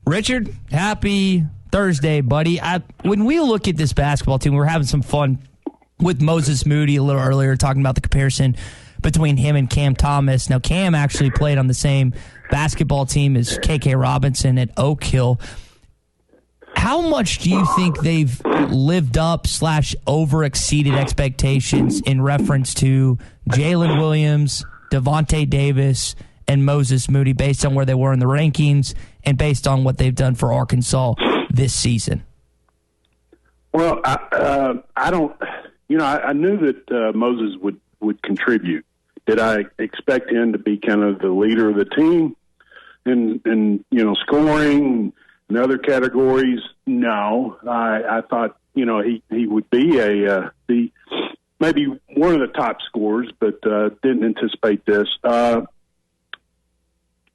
Richard, happy Thursday, buddy. When we look at this basketball team, we're having some fun with Moses Moody a little earlier, talking about the comparison between him and Cam Thomas. Now, Cam actually played on the same basketball team as K.K. Robinson at Oak Hill. How much do you think they've lived up / over-exceeded expectations in reference to Jalen Williams, Devontae Davis, and Moses Moody based on where they were in the rankings and based on what they've done for Arkansas this season? Well, I don't. I knew that Moses would contribute. Did I expect him to be kind of the leader of the team and scoring and other categories? No. I thought he would be maybe one of the top scorers, but didn't anticipate this.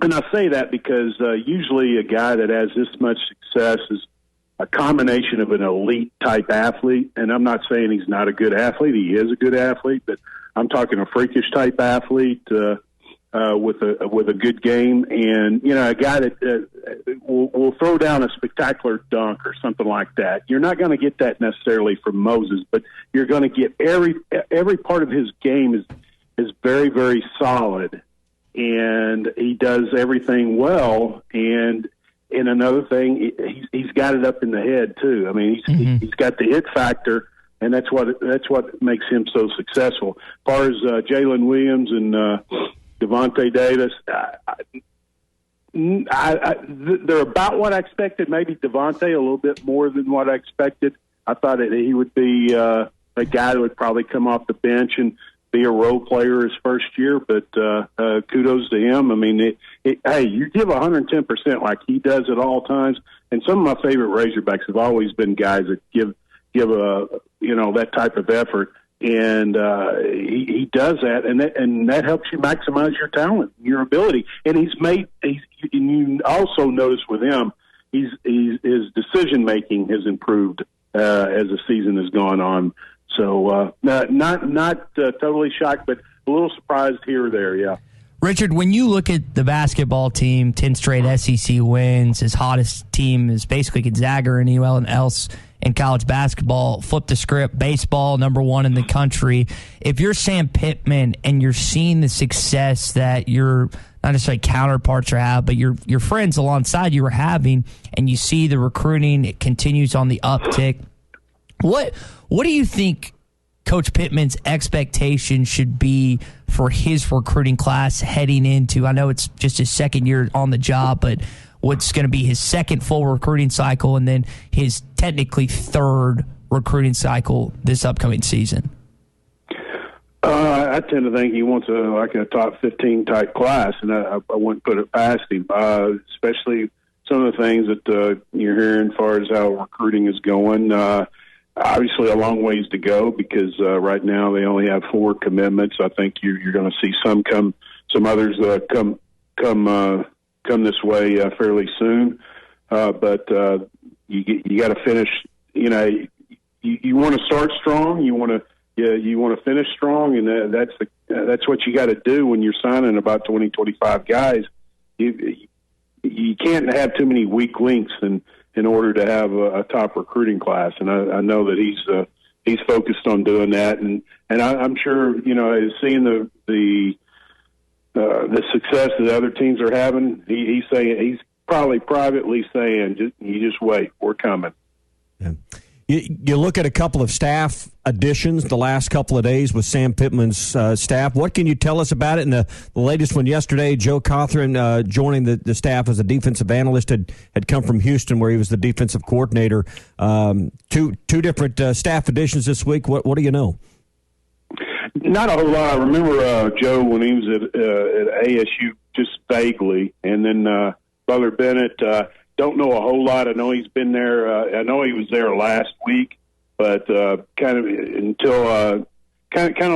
And I say that because usually a guy that has this much success is a combination of an elite-type athlete. And I'm not saying he's not a good athlete. He is a good athlete, but I'm talking a freakish-type athlete with a good game. And, a guy that will throw down a spectacular dunk or something like that. You're not going to get that necessarily from Moses, but you're going to get every part of his game is very, very solid. And he does everything well. And another thing, he's got it up in the head too. I mean, he's got the it factor, and that's what makes him so successful. As far as Jalen Williams and Devontae Davis, they're about what I expected. Maybe Devontae a little bit more than what I expected. I thought that he would be a guy that would probably come off the bench and be a role player his first year, but kudos to him. I mean, hey, you give 110% like he does at all times. And some of my favorite Razorbacks have always been guys that give that type of effort, and he does that, and that helps you maximize your talent, your ability. And and you also notice with him, his decision making has improved as the season has gone on. So not totally shocked, but a little surprised here or there, yeah. Richard, when you look at the basketball team, 10 straight SEC wins, his hottest team is basically Gonzaga or anyone else in college basketball. Flip the script, baseball, #1 in the country. If you're Sam Pittman and you're seeing the success that your not necessarily counterparts are having, but your friends alongside you are having, and you see the recruiting, it continues on the uptick, What do you think Coach Pittman's expectation should be for his recruiting class heading into, I know it's just his second year on the job, but what's going to be his second full recruiting cycle and then his technically third recruiting cycle this upcoming season? I tend to think he wants a top 15 type class, and I wouldn't put it past him, especially some of the things that you're hearing as far as how recruiting is going. Obviously, a long ways to go because right now they only have 4 commitments. I think you're going to see some others come this way fairly soon. But you got to finish. You want to start strong. You want to finish strong, and that's what you got to do when you're signing about 20, 25 guys. You can't have too many weak links in order to have a top recruiting class, and I know that he's focused on doing that, and I'm sure seeing the success that other teams are having, he's probably privately saying, you just wait, we're coming. Yeah. You look at a couple of staff additions the last couple of days with Sam Pittman's staff. What can you tell us about it? And the latest one yesterday, Joe Cothran joining the staff as a defensive analyst had come from Houston where he was the defensive coordinator. Two different staff additions this week. What do you know? Not a whole lot. I remember Joe when he was at ASU just vaguely, and then Butler Bennett. Don't know a whole lot. I know he's been there. I know he was there last week, but kind of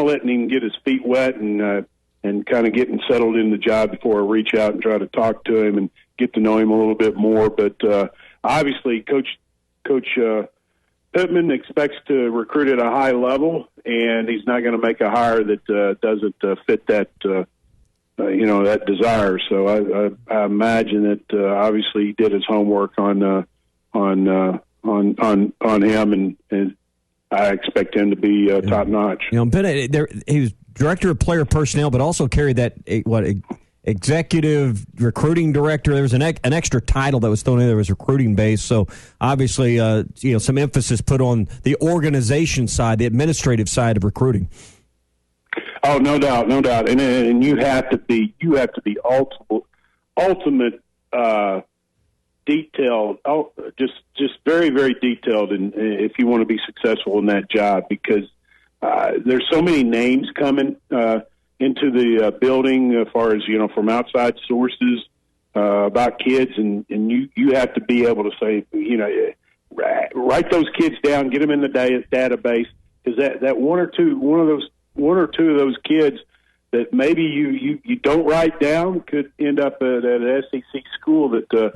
letting him get his feet wet and kind of getting settled in the job before I reach out and try to talk to him and get to know him a little bit more. But obviously, Coach Pittman expects to recruit at a high level, and he's not going to make a hire that doesn't fit that desire. So I imagine that obviously he did his homework on him, and I expect him to be top notch. Ben, he was director of player personnel, but also carried that executive recruiting director. There was an extra title that was thrown in there, was recruiting base. So obviously, some emphasis put on the organization side, the administrative side of recruiting. Oh, no doubt, and you have to be ultimate detailed. Just very, very detailed, and if you want to be successful in that job, because there's so many names coming into the building as far as, from outside sources about kids, and you have to be able to say, write those kids down, get them in the database, because that one or two of those kids that maybe you don't write down could end up at an SEC school that a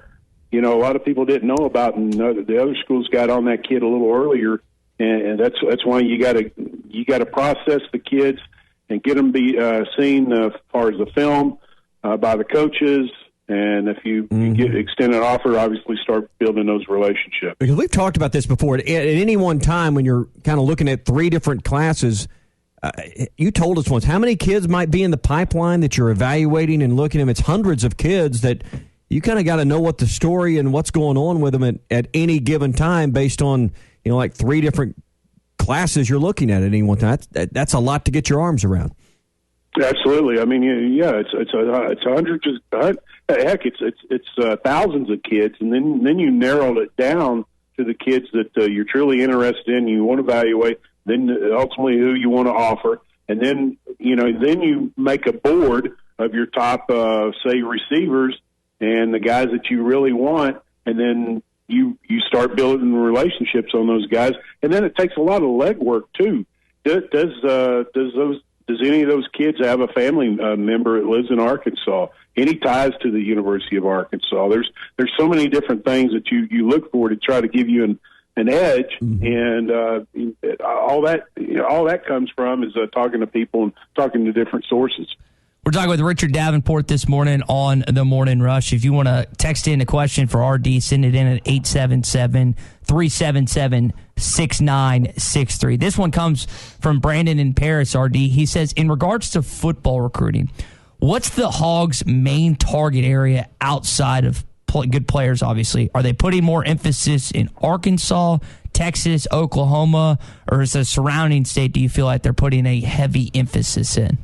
lot of people didn't know about, and the other schools got on that kid a little earlier, and that's why you got to process the kids and get them be seen as far as the film by the coaches. And if you get extended offer, obviously start building those relationships. Because we've talked about this before. At any one time, when you're kind of looking at three different classes, you told us once how many kids might be in the pipeline that you're evaluating and looking at them. It's hundreds of kids that you kind of got to know what the story and what's going on with them at any given time based on, like three different classes you're looking at any one time. That's a lot to get your arms around. Absolutely. I mean, it's hundreds. Heck, it's thousands of kids, and then you narrowed it down to the kids that you're truly interested in. You want to evaluate, then ultimately who you want to offer, and then then you make a board of your top, say, receivers and the guys that you really want, and then you start building relationships on those guys, and then it takes a lot of legwork too. Does any of those kids have a family member that lives in Arkansas? Any ties to the University of Arkansas? There's so many different things that you look for to try to give you an edge, and all that comes from is talking to people and talking to different sources. We're talking with Richard Davenport this morning on The Morning Rush. If you want to text in a question for RD, send it in at 877-377-6963. This one comes from Brandon in Paris, RD. He says, in regards to football recruiting, what's the Hogs' main target area outside of good players, obviously? Are they putting more emphasis in Arkansas, Texas, Oklahoma, or is the surrounding state, do you feel like they're putting a heavy emphasis in?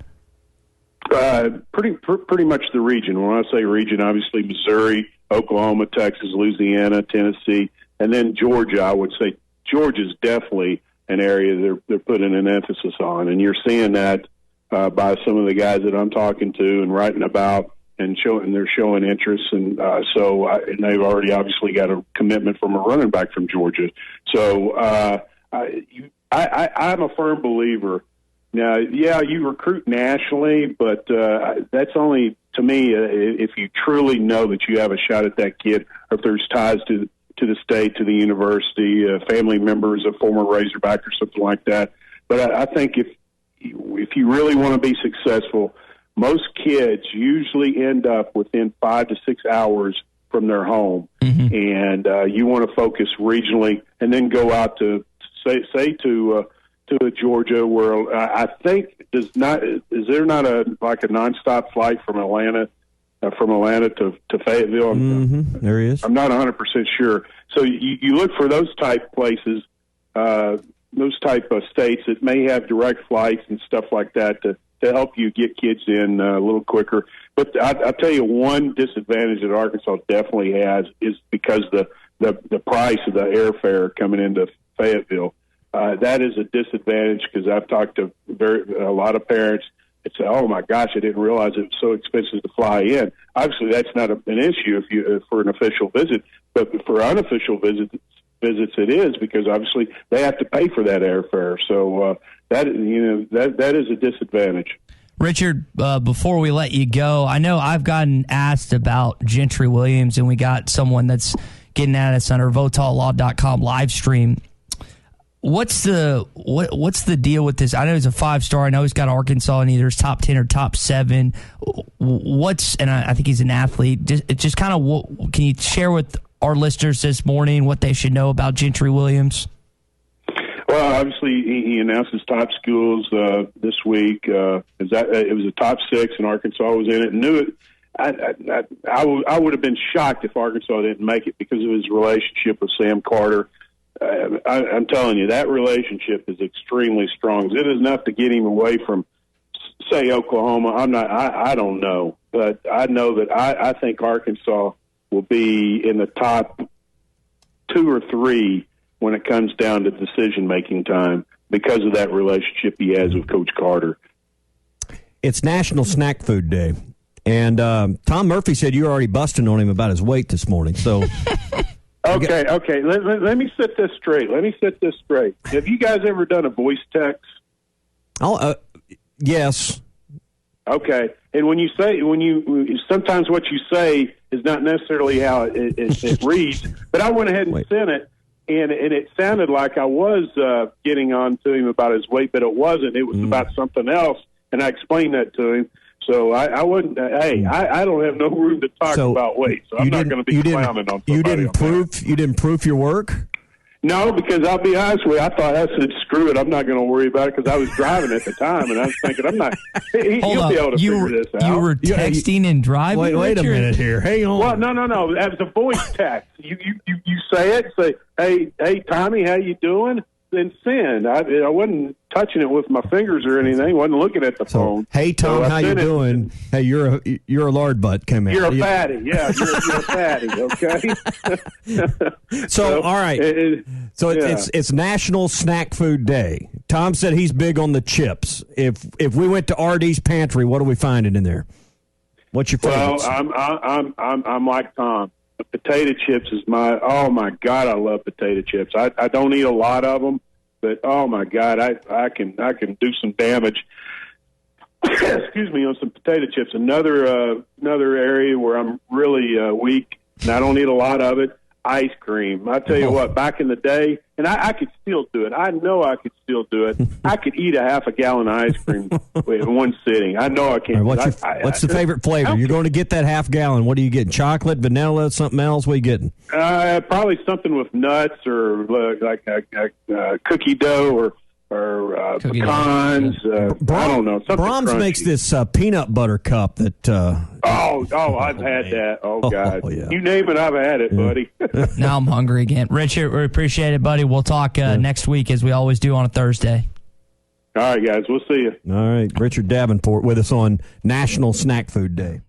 Pretty much the region. When I say region, obviously Missouri, Oklahoma, Texas, Louisiana, Tennessee, and then Georgia. I would say Georgia's definitely an area they're putting an emphasis on, and you're seeing that by some of the guys that I'm talking to and writing about, and they're showing interest, and and they've already obviously got a commitment from a running back from Georgia. So I'm a firm believer. Now, yeah, you recruit nationally, but that's only, to me, if you truly know that you have a shot at that kid, or if there's ties to the state, to the university, family members, a former Razorback or something like that. But I think if you really want to be successful, most kids usually end up within 5 to 6 hours from their home, and you want to focus regionally, and then go out to to Georgia, where I think is there not a nonstop flight from Atlanta to Fayetteville? There he is. I'm not 100% sure. So you look for those type places, those type of states that may have direct flights and stuff like that to help you get kids in a little quicker. But I'll tell you, one disadvantage that Arkansas definitely has is because the price of the airfare coming into Fayetteville. That is a disadvantage, because I've talked to a lot of parents that say, "Oh my gosh, I didn't realize it was so expensive to fly in." Obviously, that's not an issue for an official visit, but for unofficial visits, it is, because obviously they have to pay for that airfare. So that is a disadvantage. Richard, before we let you go, I know I've gotten asked about Gentry Williams, and we got someone that's getting at us on our VotalLaw.com live stream. What's the deal with this? I know he's a 5-star. I know he's got Arkansas in either his top 10 or top 7. And I think he's an athlete. Just kind of, can you share with our listeners this morning what they should know about Gentry Williams? Well, obviously, he announced his top schools this week. It was a top 6, and Arkansas was in it. And knew it. I would have been shocked if Arkansas didn't make it because of his relationship with Sam Carter. I'm telling you, that relationship is extremely strong. It is enough to get him away from, say, Oklahoma. I don't know, but I know that I think Arkansas will be in the top 2 or 3 when it comes down to decision-making time because of that relationship he has with Coach Carter. It's National Snack Food Day, and Tom Murphy said you were already busting on him about his weight this morning, so... Okay. Let me set this straight. Have you guys ever done a voice text? Yes. Okay. And sometimes what you say is not necessarily how it reads. But I went ahead and sent it, and it sounded like I was getting on to him about his weight, but it wasn't. It was about something else, and I explained that to him. So I wouldn't. I don't have no room to talk about weight, so I'm not going to be clowning on somebody. You didn't proof your work? No, because I'll be honest with you, I thought I said, screw it, I'm not going to worry about it because I was driving at the time, and I was thinking, I'm not. He'll be able to figure this out. You were texting and driving. Wait a minute here. Hang on. Well, no. That was a voice text. You say it. Say, hey, Tommy, how you doing? Then send. I wasn't touching it with my fingers or anything. Wasn't looking at the phone. Hey Tom, how you doing? Hey, you're a lard butt. Come in. You're a fatty. Yeah, you're a fatty. Okay. So all right. It's National Snack Food Day. Tom said he's big on the chips. If we went to RD's Pantry, what are we finding in there? What's your favorite? Well, I'm like Tom. The potato chips is oh my God, I love potato chips. I don't eat a lot of them, but oh my God, I can do some damage. Excuse me, on some potato chips. Another area where I'm really weak, and I don't eat a lot of it. Ice cream. I tell you what, back in the day, and I could still do it. I know I could still do it. I could eat a half a gallon of ice cream in one sitting. I know I can. What's the favorite flavor? You're going to get that half gallon. What are you getting? Chocolate, vanilla, something else? What are you getting? Probably something with nuts or like cookie dough or pecans. I don't know. Brahms crunchy. makes this peanut butter cup that. I've had that. Oh God, yeah. You name it, I've had it, buddy. Now I'm hungry again. Richard, we appreciate it, buddy. We'll talk next week as we always do on a Thursday. All right, guys. We'll see you. All right, Richard Davenport with us on National Snack Food Day.